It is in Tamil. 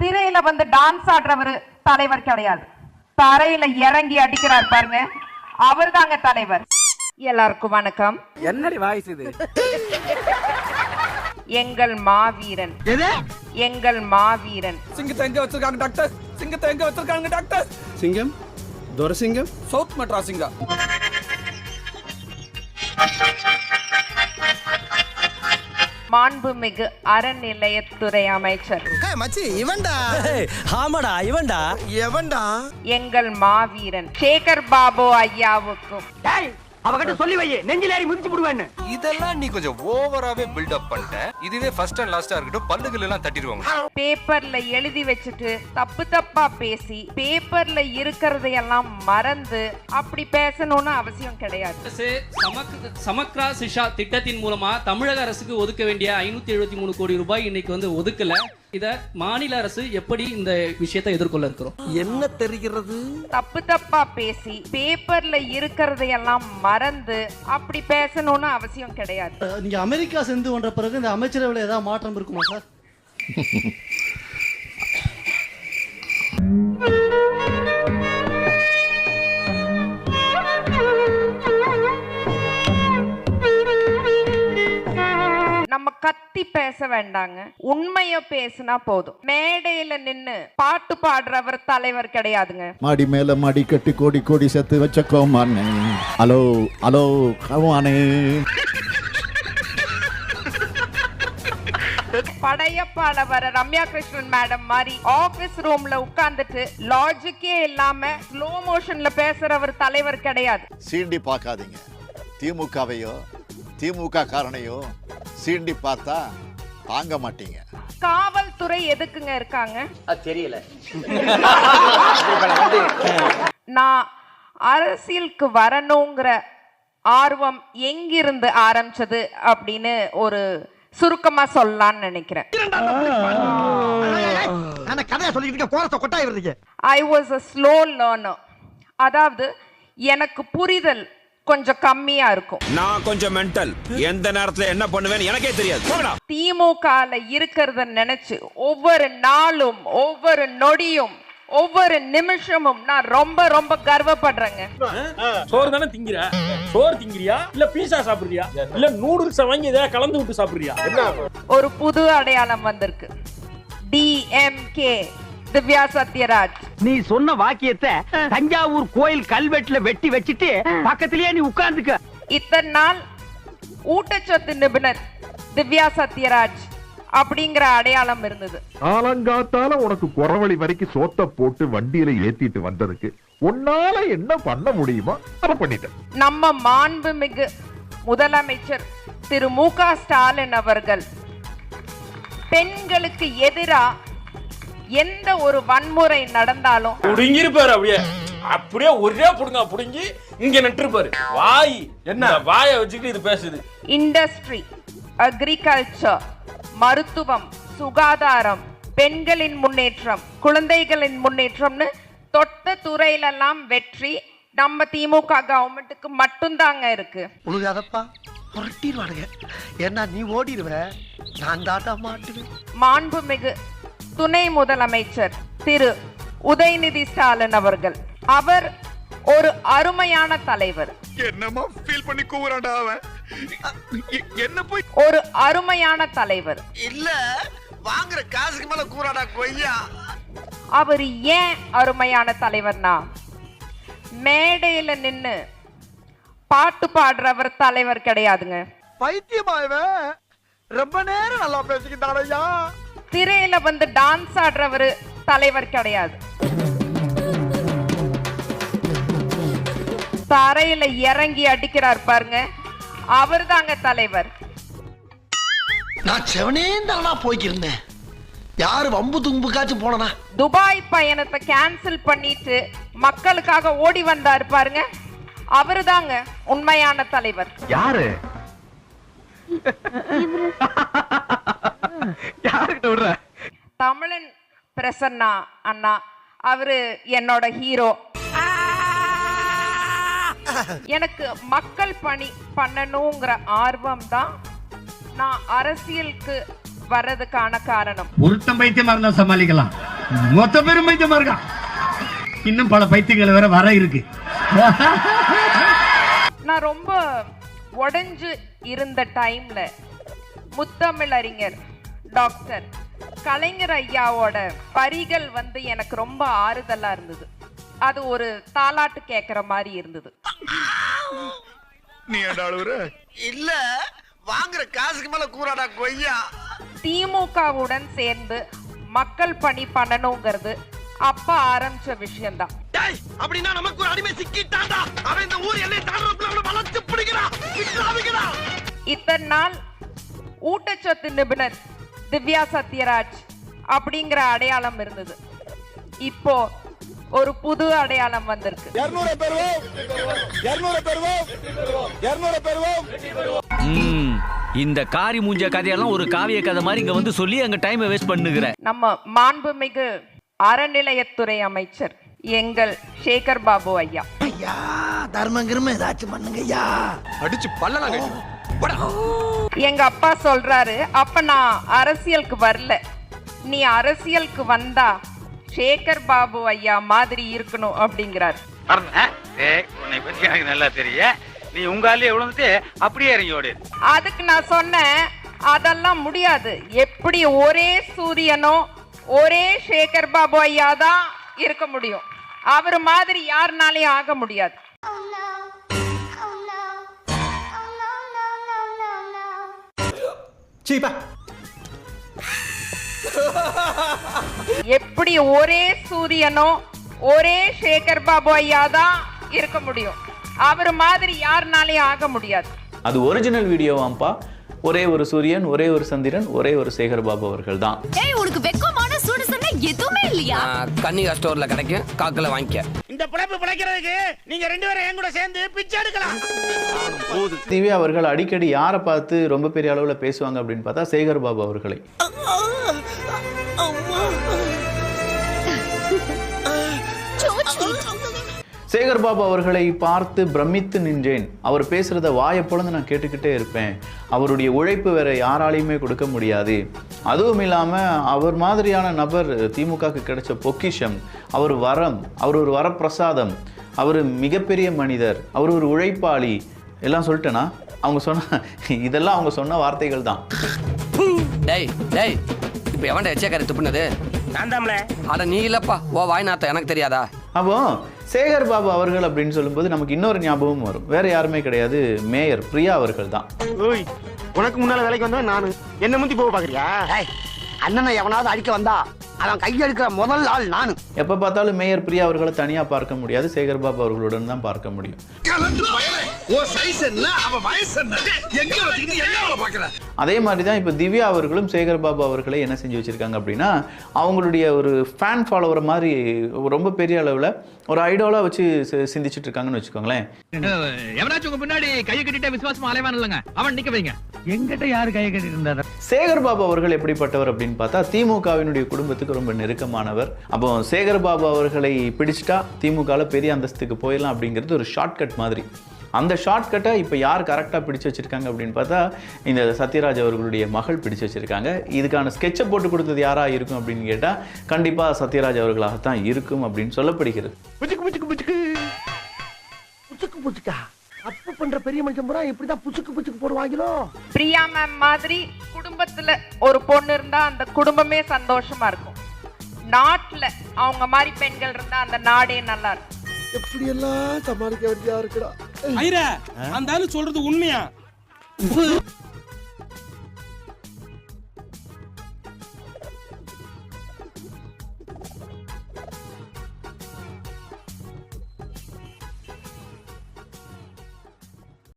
திரையில வந்து டான்ஸ் ஆடுறவர் தலைவர் கிடையாது. தரையில இறங்கி அடிக்கிறார் பாருங்க, அவர் தாங்க தலைவர். எல்லாருக்கும் வணக்கம். என்னடி வாய்ஸ் இது? எங்கள் மாவீரன், எங்கள் மாவீரன். சிங்கத்தை எங்க வச்சிருக்காங்க டாக்டர்? சிங்கத்தை எங்க வச்சிருக்காங்க டாக்டர்? சிங்கம் துரசிங்கம் சவுத் மெட்ராஸ் சிங்கம். மாண்புமிகு அறநிலையத்துறை அமைச்சர் எங்கள் மாவீரன் சேகர் பாபு ஐயாவுக்கும் அவகிட்ட சொல்லி வை, நெஞ்சிலேறி மிதிச்சு விடுவேன்னு. இதெல்லாம் நீ கொஞ்சம் ஓவராவே பில்ட் அப் பண்ணிட்ட. இதுவே ஃபர்ஸ்ட் அண்ட் லாஸ்டா இருக்கட்டும், பல்லுகள் எல்லாம் தட்டிடுவாங்க. பேப்பர்ல எழுதி வச்சுட்டு தப்பு தப்பா பேசி பேப்பர்ல இருக்கிறதையெல்லாம் மறந்து அப்படி பேசணும்னு அவசியம் கிடையாது. சமக்ரா சிஷா திட்டத்தின் மூலமா தமிழக அரசுக்கு ஒதுக்க வேண்டிய 573 கோடி ரூபாய் இன்னைக்கு வந்து ஒதுக்கல. இத மாநில அரசு எப்படி இந்த விஷயத்தை எதிர்கொள்ள இருக்கிறோம்? என்ன தெரிகிறது? தப்பு தப்பா பேசி பேப்பர்ல இருக்கிறதையெல்லாம் மறந்து அப்படி பேசணும்னு அவசியம் கிடையாது. நீங்க அமெரிக்கா சென்று வந்த பிறகு இந்த அமைச்சரவையில் ஏதாவது மாற்றம் இருக்குமா சார்? நம்ம கத்தி பேச வேண்டாங்க, உண்மைய பேசினா போதும். மேடையில நின்னு பாட்டு பாடுறவர் தலைவர் கிடையாதுங்க. மாடி மேல மாடி கட்டி கோடி கோடி செத்து வச்ச கோமானே. Hello hello கவானே. படையப்பால வர ரம்யா கிருஷ்ணன் மேடம் மாதிரி ஆபீஸ் ரூம்ல உட்கார்ந்துட்டு லாஜிக்கே இல்லாம ஸ்லோ மோஷன்ல பேசுறவர் தலைவர் கிடையாது. சீண்டி பார்க்காதீங்க. திமுகவையோ திமுக காரணையோ சீண்டி பார்த்தா தாங்க மாட்டீங்க. காவல்துறை எதுக்குங்க இருக்காங்க? தெரியல. நான் அரசியலுக்கு வரணுங்கிற ஆர்வம் எங்கிருந்து ஆரம்பிச்சது அப்படின்னு ஒரு சுருக்கமா சொல்லலாம்னு நினைக்கிறேன். I was a slow learner. அதாவது எனக்கு புரிதல் கொஞ்சம் கம்மியா இருக்கும். நான் கொஞ்சம் மென்டல். எந்த நேரத்துல என்ன பண்ணுவேன்னு எனக்கே தெரியாது. திமுகல இருக்கிறத நினைச்சு ஒவ்வொரு நாளும் ஒவ்வொரு நொடியும் ஒவ்வொரு நிமிஷமும் நான் ரொம்ப ரொம்ப கர்வப்படுறேங்க. சோறு தானே திங்கிற? சோறு திங்கிறியா இல்ல பீஸா சாப்பிடுறியா இல்ல நூடுல்ஸ் வாங்கி ஏதாவது கலந்து விட்டு சாப்பிடுறியா? ஒரு புது அடையாளம் வந்திருக்கு. DMK திவ்யா சத்யராஜ். நீ சொன்ன வாக்கியத்தை தஞ்சாவூர் கோயில் கல்வெட்டுல வெட்டி வச்சிட்டு பக்கத்திலேயே நீ உட்கார்ந்துக்க. இத்தனை நாள் ஊட்டச்சத்து நிபுணர் திவ்யா சத்யராஜ் அப்படிங்கிற அடையாளம் இருந்தது. ஆலங்காத்தால உனக்கு குறவழி வரைக்கும் சோத்த போட்டு வண்டியில ஏத்திட்டு வந்ததுக்கு உன்னால என்ன பண்ண முடியுமா அதை பண்ணிட்ட. நம்ம மாண்புமிகு முதலமைச்சர் திரு மு.க. ஸ்டாலின் அவர்கள் பெண்களுக்கு எதிரா எந்த ஒரு வன்முறை நடந்தாலும் புடுங்கிருப்பாரு. அப்படியே ஒரே புடுங்க புடுங்கி இங்க நின்றுப்பாரு. வாய் என்ன வாயை வச்சுக்கிட்டு இது பேசுது. இண்டஸ்ட்ரி, அக்ரிகல்ச்சர், மருத்துவம், சுகாதாரம், பெண்களின் முன்னேற்றம், குழந்தைகளின் முன்னேற்றம்னு தொட்ட துறையிலெல்லாம் வெற்றி நம்ம திமுக கவர்மெண்ட்டுக்கு மட்டும்தாங்க இருக்கு. உழுகாதப்பா, புரட்டிடுவானுங்க. ஏன்னா நீ ஓடிடுவ, நான் தாட்டா மாட்டுவேன். மாண்புமிகு துணை முதலமைச்சர் திரு உதயநிதி ஸ்டாலின் அவர்கள், அவர் ஒரு அருமையான தலைவர். என்னமா ஃபீல் பண்ணி கூவுறான்டா அவன்? என்ன போய் ஒரு அருமையான தலைவர் இல்ல, வாங்குற காசுக்கு மேல கூறாடா கொய்யா. அவர் ஏன் அருமையான தலைவர்னா, மேடையில நின்னு பாட்டு பாடுறவர் தலைவர் கிடையாதுங்க. பைத்தியமாயவே ரொம்ப நேரம் நல்லா பேசிக்கிட்டான் ஐயா. திரையில வந்து டான்ஸ் ஆடுறவர் தலைவர் கிடையாது. தரையில இறங்கி அடிக்கிறார் பாருங்க, அவர் தாங்க தலைவர். நான் செவனேந்தானா போய்க்கிருந்தேன். யாரு வம்பு தும்புக்காச்சும் போனா? துபாய் பயணத்தை கேன்சல் பண்ணிட்டு மக்களுக்காக ஓடி வந்தாரு பாருங்க, அவரு தாங்க உண்மையான தலைவர். யாரு? தமிழன் பிரசன்னா அண்ணா, அவரு என்னோட ஹீரோ. எனக்கு மக்கள் பணி பண்ணணுங்கிற ஆர்வம் தான் நான் அரசியலுக்கு வர்றதுக்கான காரணம். ஒருத்தம் பைத்தியமா இருந்தா சமாளிக்கலாம். மொத்த பேரும் பைத்தியமா இருக்கான். இன்னும் பல பைத்தியங்கள் வேற வர இருக்கு. நான் ரொம்ப உடைஞ்சு இருந்த டைம்ல முத்தமிழறிஞர் டாக்டர் கலைஞர் ஐயாவோட பரிகள் வந்து எனக்கு ரொம்ப ஆறுதலா இருந்தது. அது ஒரு தாலாட்டு கேட்கிற மாதிரி இருந்தது. நீ இல்ல வாங்குற காசுக்கு மேல கூறாடா கொய்யா. திமுகவுடன் சேர்ந்து மக்கள் பணி பண்ணணுங்கிறது அப்ப ஆரம்பிச்ச விஷயம்தான். அப்படின்னா நமக்கு ஒரு அடிமை சிக்கிட்டான்டா. அவன் இந்த ஊர் எல்லை தாண்டறதுக்குள்ள வளர்த்து பிடிக்கிறான். இத்தனை நாள் ஊட்டச்சத்து நிபுணர் திவ்யா சத்யராஜ் அப்படிங்கிற அடையாளம் இருந்தது. இப்போ ஒரு புது அடையாளம் வந்திருக்கு. இந்த காரி மூஞ்ச கதையெல்லாம் ஒரு காவிய கதை மாதிரி இங்க வந்து சொல்லி அங்க டைம் வேஸ்ட் பண்ணுகிற. நம்ம மாண்புமிகு அறநிலையத்துறை அமைச்சர் எங்கள் சேகர் பாபு ஐயா. ஐயா தர்மங்கிரும ஏதாச்சும் பண்ணுங்க ஐயா. அடிச்சு பல்லலாம். எங்க அப்பா சொல்றாரு, அப்ப நான் அரசியலுக்கு வரல, நீ அரசியலுக்கு வந்தா சேகர் பாபு ஐயா மாதிரி இருக்கணும் அப்படிங்கிறாரு. உன்னை பத்தி எனக்கு நல்லா தெரியும். நீ உங்காலே விழுந்துட்டு அப்படியே இறங்கி ஓடு. அதுக்கு நான் சொன்னேன், அதெல்லாம் முடியாது. எப்படி ஒரே சூரியனோ ஒரே சேகர் பாபு ஐயா தான் இருக்க முடியும். அவர் மாதிரி யாருனாலையும் ஆக முடியாது. எப்படி ஒரே சூரியனோ ஒரே சேகர் பாபு ஐயா தான் இருக்க முடியும். அவர் மாதிரி யாருனாலையும் ஆக முடியாது. அது ஒரிஜினல் வீடியோவாம்பா. ஒரே ஒரு சூரியன், ஒரே ஒரு சந்திரன், ஒரே ஒரு சேகர் பாபு அவர்கள் தான். ஏய் உனக்கு வெக்கமான சூடுசன்னா எதுவுமே இல்லையா? கன்னிகா ஸ்டோர்ல கிடைக்கும், காக்கல வாங்கிக்க. இந்த பிழைப்பு பிழைக்கிறதுக்கு நீங்க ரெண்டு பேரும் என் கூட சேர்ந்து பிச்சை எடுக்கலாம். திவ்யா அவர்கள் அடிக்கடி யாரை பார்த்து ரொம்ப பெரிய அளவுல பேசுவாங்க அப்படின்னு பார்த்தா சேகர் பாபு அவர்களை. சேகர் பாபு அவர்களை பார்த்து பிரமித்து நின்றேன். அவர் பேசுறத வாயை பொழுது நான் கேட்டுக்கிட்டே இருப்பேன். அவருடைய உழைப்பு வேற யாராலையுமே கொடுக்க முடியாது. அதுவும் இல்லாம அவர் மாதிரியான நபர் திமுகவுக்கு கிடைச்ச பொக்கிஷம். அவர் வரம், அவர் ஒரு வரப்பிரசாதம், அவர் மிகப்பெரிய மனிதர், அவர் ஒரு உழைப்பாளி எல்லாம் சொல்லிட்டேனா? அவங்க சொன்ன இதெல்லாம் அவங்க சொன்ன வார்த்தைகள் தான். டேய் டேய், இப்போ எவன்டா எச்சக்காரி துப்புனது? அட நீ இல்லப்பா, ஓ வாய்நாத்த எனக்கு தெரியாதா? அப்போ சேகர் பாபு அவர்கள் அப்படின்னு சொல்லும்போது நமக்கு இன்னொரு ஞாபகம் வரும். வேற யாருமே கிடையாது, மேயர் பிரியா அவர்கள் தான். உனக்கு முன்னால வேலைக்கு வந்தா நானு என்ன முந்தி போக பாக்குறியா? அண்ணனை எவனாவது அடிக்க வந்தா அவன் கையெடுக்கிற முதல் ஆள் நானு. எப்ப பார்த்தாலும் மேயர் பிரியா அவர்களை தனியா பார்க்க முடியாது, சேகர் பாபு அவர்களுடன் தான் பார்க்க முடியும். அதே மாதிரி தான் இப்போ திவ்யா அவர்களும் சேகர் பாபு அவர்களை என்ன செஞ்சு வச்சிருக்காங்க அப்படின்னா, அவங்களுடைய ஒரு ஃபேன் ஃபாலோவர் மாதிரி ரொம்ப பெரிய அளவில் ஒரு ஐடாலா வச்சு சிந்திச்சுட்டு இருக்காங்கன்னு வச்சுக்கோங்களேன். எவனாச்சும் உங்க பின்னாடி கையை கட்டிட்ட விசுவாசமா அலைவான் இல்லைங்க, அவன் நிக்க வைங்க. எங்கிட்ட யாரு கையை கட்டிட்டு இருந்தாரு? சேகர் பாபு அவர்கள் எப்படிப்பட்டவர் அப்படின்னு பார்த்தா திமுகவினுடைய குடும்பத்துக்கு ரொம்ப நெருக்கமானவர். அப்போ சேகர் பாபு அவர்களை பிடிச்சிட்டா திமுகல பெரிய அந்தஸ்துக்கு போயிடலாம் அப்படிங்கிறது ஒரு ஷார்ட்கட் மாதிரி. அந்த ஷார்ட்கட்டை இப்போ யார் கரெக்டாக பிடிச்சு வச்சிருக்காங்க அப்படின்னு பார்த்தா இந்த சத்யராஜ் அவர்களுடைய மகள் பிடிச்சு வச்சிருக்காங்க. இதுக்கான ஸ்கெட்சை போட்டு கொடுத்தது யாராக இருக்கும் அப்படின்னு கேட்டால் கண்டிப்பாக சத்யராஜ் அவர்களாகத்தான் இருக்கும் அப்படின்னு சொல்லப்படுகிறது. தப்பு பண்ற பெரிய மனுஷன் பூரா இப்படிதான் புச்சுக்கு புச்சுக்கு போடுவாங்களோ. பிரியா மேம் மாதிரி குடும்பத்துல ஒரு பொண்ணு இருந்தா அந்த குடும்பமே சந்தோஷமா இருக்கும். நாட்டுல அவங்க மாதிரி பெண்கள் இருந்தா அந்த நாடே நல்லா இருக்கும். எப்படி எல்லாம் சமாளிக்க வேண்டியதா இருக்குடா. அந்த ஆளு சொல்றது உண்மையா?